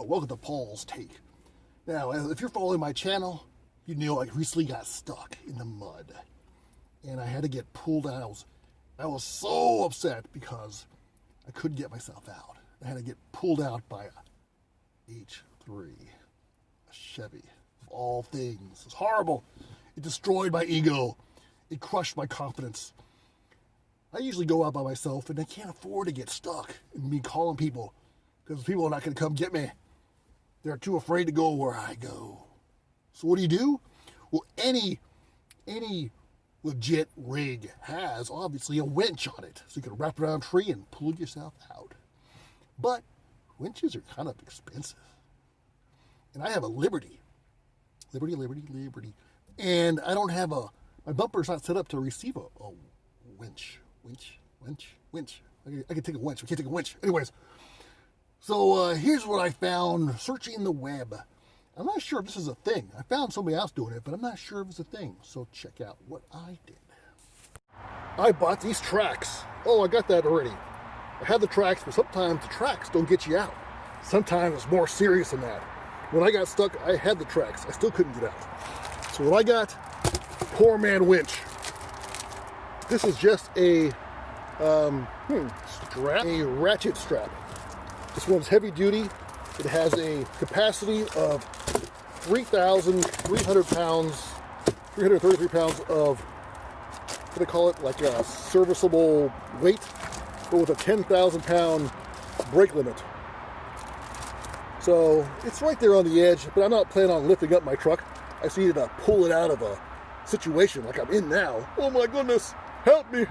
Yo, welcome to Paul's Take. Now, if you're following my channel, you know I recently got stuck in the mud. And I had to get pulled out. I was so upset because I couldn't get myself out. I had to get pulled out by a H3, a Chevy, of all things. It's horrible. It destroyed my ego. It crushed my confidence. I usually go out by myself, and I can't afford to get stuck and me calling people because people are not going to come get me. They're too afraid to go where I go. So what do? Well, any legit rig has, obviously, a winch on it. So you can wrap around a tree and pull yourself out. But winches are kind of expensive. And I have a Liberty. Liberty. And I don't have my bumper's not set up to receive a winch. I can take a winch. We can't take a winch. Anyways, so here's what I found searching the web. I'm not sure if this is a thing. I found somebody else doing it, but I'm not sure if it's a thing. So check out what I did. I bought these tracks. Oh, I got that already. I have the tracks, but sometimes the tracks don't get you out. Sometimes it's more serious than that. When I got stuck, I had the tracks. I still couldn't get out. So what I got, poor man winch. This is just a strap, a ratchet strap. This one's heavy duty. It has a capacity of 3,300 pounds, 333 pounds of, what do they call it, like a serviceable weight, but with a 10,000 pound brake limit. So it's right there on the edge, but I'm not planning on lifting up my truck. I just needed to pull it out of a situation like I'm in now. Oh my goodness, help me.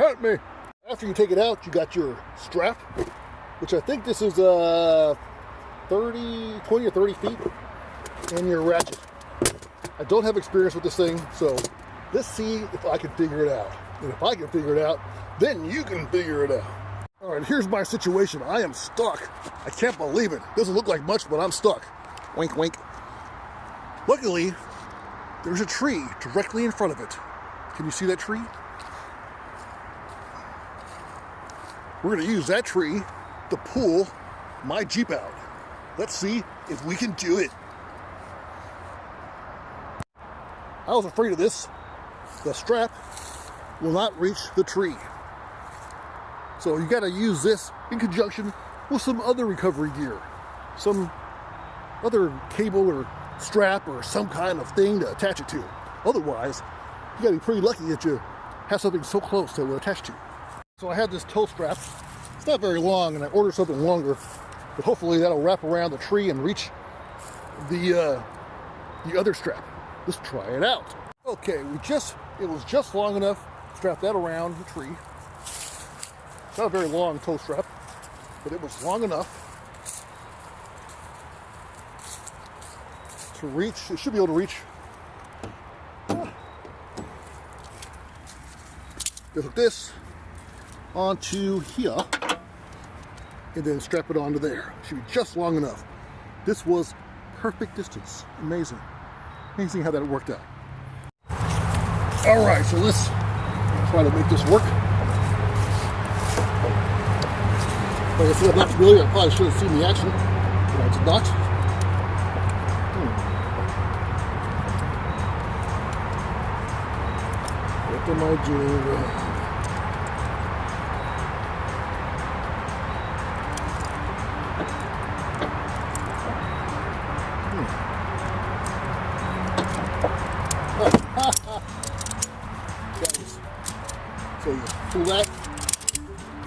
After you take it out, you got your strap, which I think this is 20 or 30 feet, and your ratchet. I don't have experience with this thing, so let's see if I can figure it out. And if I can figure it out, then you can figure it out. All right, here's my situation. I am stuck. I can't believe it. Doesn't look like much, but I'm stuck. Wink, wink. Luckily, there's a tree directly in front of it. Can you see that tree? We're going to use that tree to pull my Jeep out. Let's see if we can do it. I was afraid of this. The strap will not reach the tree. So you got to use this in conjunction with some other recovery gear. Some other cable or strap or some kind of thing to attach it to. Otherwise, you got to be pretty lucky that you have something so close that it will attach to. So I have this tow strap. It's not very long, and I ordered something longer, but hopefully that'll wrap around the tree and reach the other strap. Let's try it out. Okay, it was just long enough to strap that around the tree. It's not a very long tow strap, but it was long enough to reach. It should be able to reach. Just like this onto here, and then strap it onto there. Should be just long enough. This was perfect distance. Amazing how that worked out. All right, so let's try to make this work. Like I said, I'm not familiar. I probably should have seen the action, but I did not. What am I doing? So you pull that.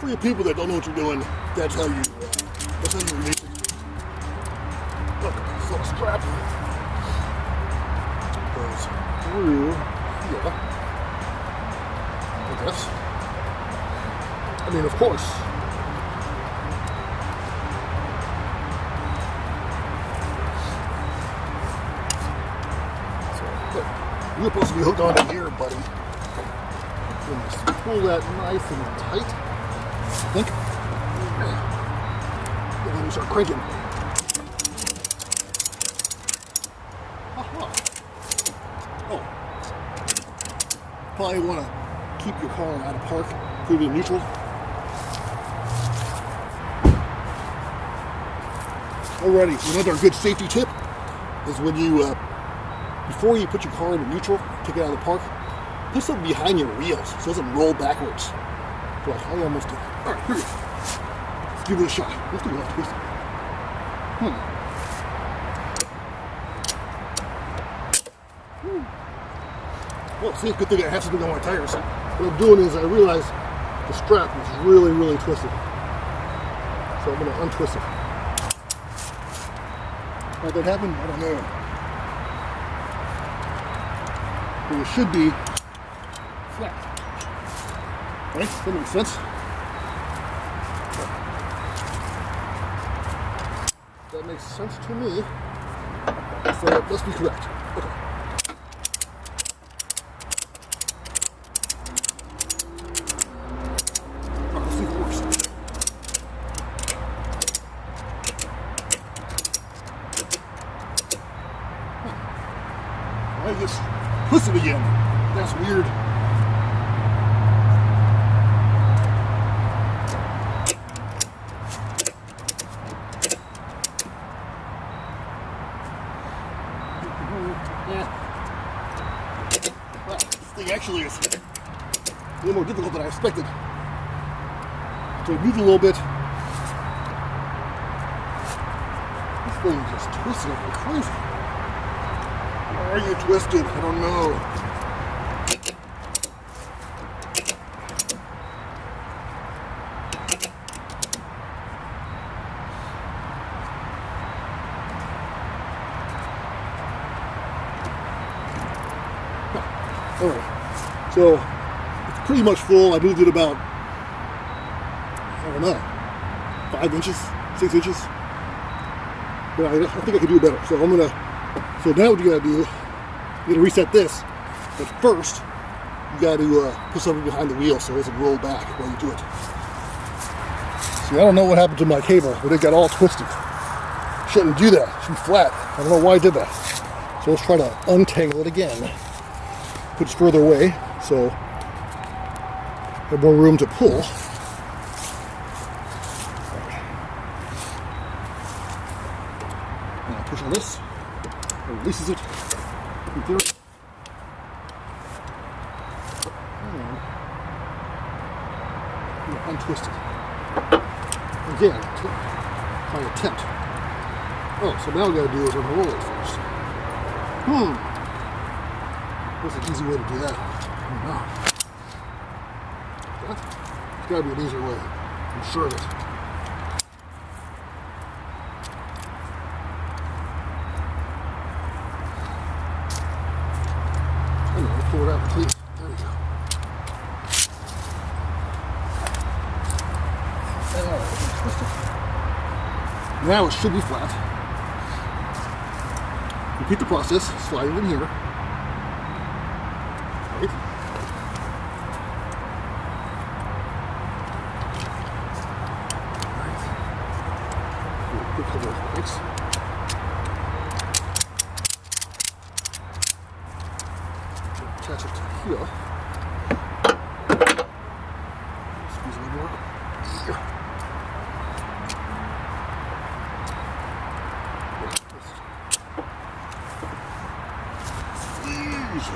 For you people that don't know what you're doing, that's how you release it. Look, this little strap goes through here. I guess. I mean, of course. So, look, you're supposed to be hooked onto here, buddy. Just pull that nice and tight, I think. And then we start cranking. Oh. Probably want to keep your car out of park, put it in neutral. Alrighty, another good safety tip is when you, before you put your car into neutral, take it out of the park, put something behind your wheels so it doesn't roll backwards. So I almost did it. Alright, here we go. Let's give it a shot. Let's do it. Let's twist it. Well, see, good thing I have something on my tires. What I'm doing is I realize the strap is really, really twisted. So I'm going to untwist it. How'd that happen? I don't know. But it should be flat. Right? That makes sense. That makes sense to me. So it must be correct. Okay. Alright, let's see if it works. I just twist it again. That's weird. Yeah. Well, this thing actually is a little more difficult than I expected. So I moved a little bit. This thing just twisted like crazy. Why are you twisted? I don't know. Alright, so it's pretty much full. I moved it about, I don't know, 5 inches, 6 inches. But I think I could do better. So I'm gonna, so now what you gotta do, you gotta reset this. But first, you gotta put something behind the wheel so it doesn't roll back while you do it. See, I don't know what happened to my cable, but it got all twisted. Shouldn't do that. It should be flat. I don't know why I did that. So let's try to untangle it again. Put it further away, so I have more room to pull. And I push on this, it releases it. In theory. And untwist it. Again, my attempt. Oh, so now what I gotta do is unroll it first. What's an easy way to do that? I don't know. There's got to be an easier way. I'm sure of it. Anyway, pull it out completely. There we go. Now it should be flat. Repeat the process. Slide it in here. Right. Quick couple of breaks. Attach it to here. Squeeze a little more. Yeah. Squeeze.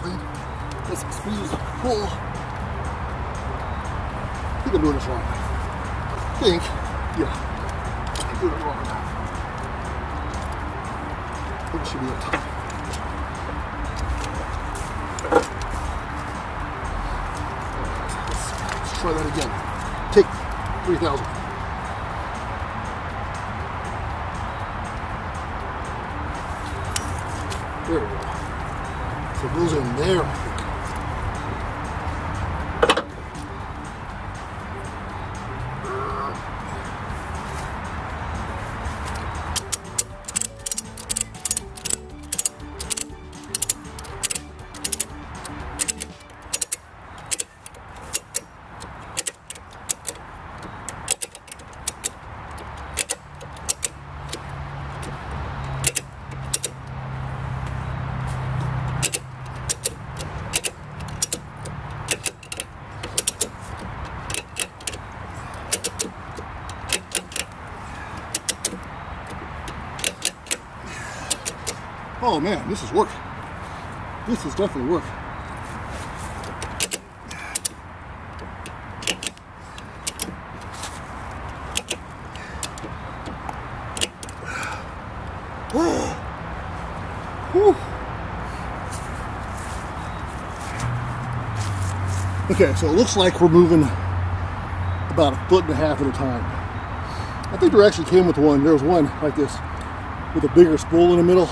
Okay. Let's squeeze, pull. I think I'm doing this wrong. Yeah. I'm doing it wrong. I think it should be up top. Let's try that again. Take 3,000. There we go. So it goes in there, I think. Oh man, this is work. This is definitely work. Whew. Okay, so it looks like we're moving about 1.5 feet at a time. I think there actually came with one. There was one like this with a bigger spool in the middle.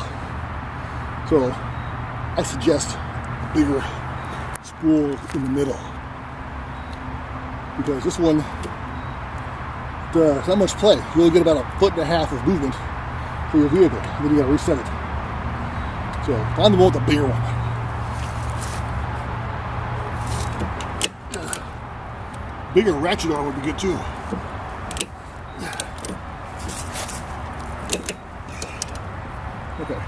So I suggest a bigger spool in the middle, because this one, it's not much play. You only get about 1.5 feet of movement for your vehicle, and then you gotta reset it. So find the one with the bigger one. Bigger ratchet arm would be good too. Okay.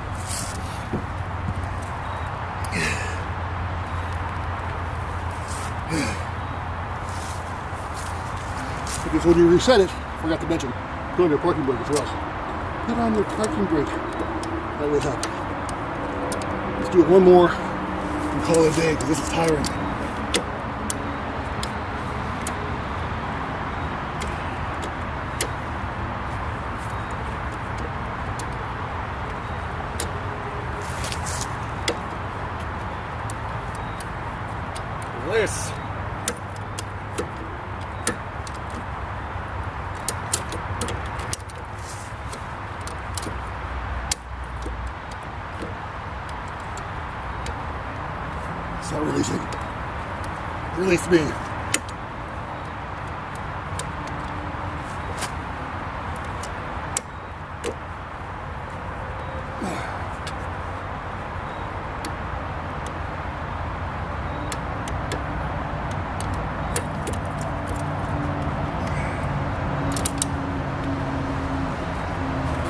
Okay, so when you reset it, forgot to mention, put on your parking brake as well. Put on your parking brake. That will help. Let's do it one more and call it a day, because this is tiring. This. It's not releasing. Release me.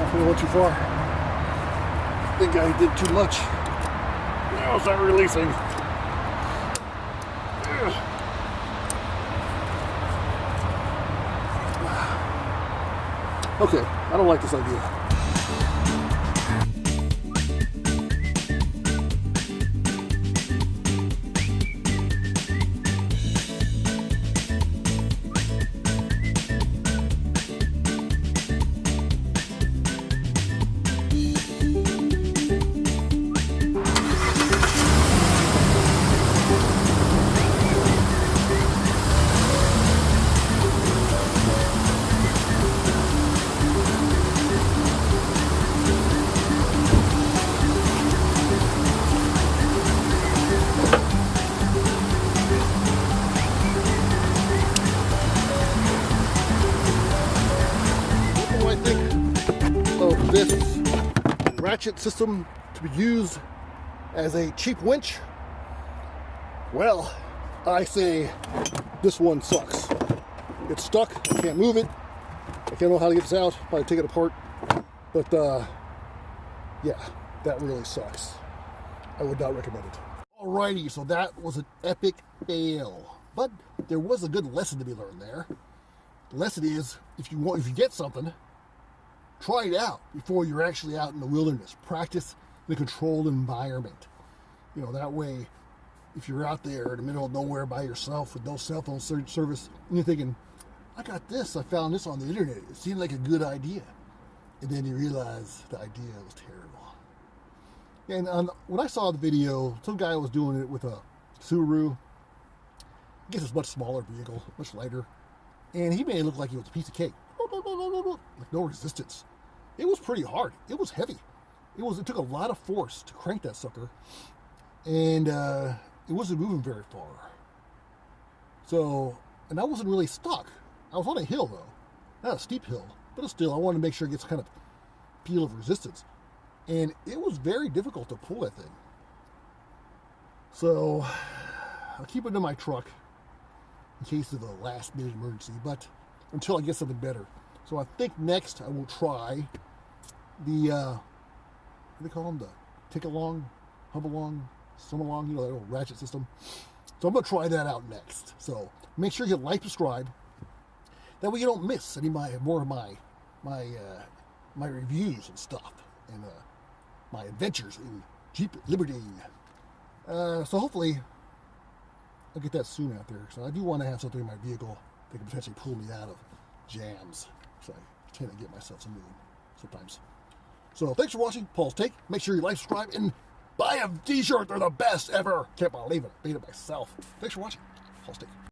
I went too far. I think I did too much. Now it's not releasing. Okay, I don't like this idea. This ratchet system to be used as a cheap winch? Well, I say this one sucks. It's stuck, I can't move it. I can't know how to get this out, probably take it apart. But yeah, that really sucks. I would not recommend it. Alrighty, so that was an epic fail. But there was a good lesson to be learned there. The lesson is, if you get something, try it out before you're actually out in the wilderness. Practice in a controlled environment. You know, that way, if you're out there in the middle of nowhere by yourself with no cell phone service, and you're thinking, I got this, I found this on the internet, it seemed like a good idea. And then you realize the idea was terrible. And when I saw the video, some guy was doing it with a Subaru. I guess it's a much smaller vehicle, much lighter. And he made it look like it was a piece of cake. Like no resistance. It was pretty hard. It was heavy. It took a lot of force to crank that sucker, and it wasn't moving very far. So, and I wasn't really stuck. I was on a hill though, not a steep hill, but still, I wanted to make sure it gets kind of feel of resistance, and it was very difficult to pull that thing. So, I'll keep it in my truck in case of a last-minute emergency, but until I get something better. So I think next I will try the, what do they call them? The tick-along, hub-along, swim-along, you know, that little ratchet system. So I'm going to try that out next. So make sure you like, subscribe. That way you don't miss any more of my reviews and stuff. And my adventures in Jeep Liberty. So hopefully I'll get that soon out there. So I do want to have something in my vehicle that can potentially pull me out of jams. So I tend to get myself some sometimes. So thanks for watching Paul's Take. Make sure you like, subscribe, and buy a t-shirt. They're the best ever. Can't believe it. I beat it myself. Thanks for watching Paul's Take.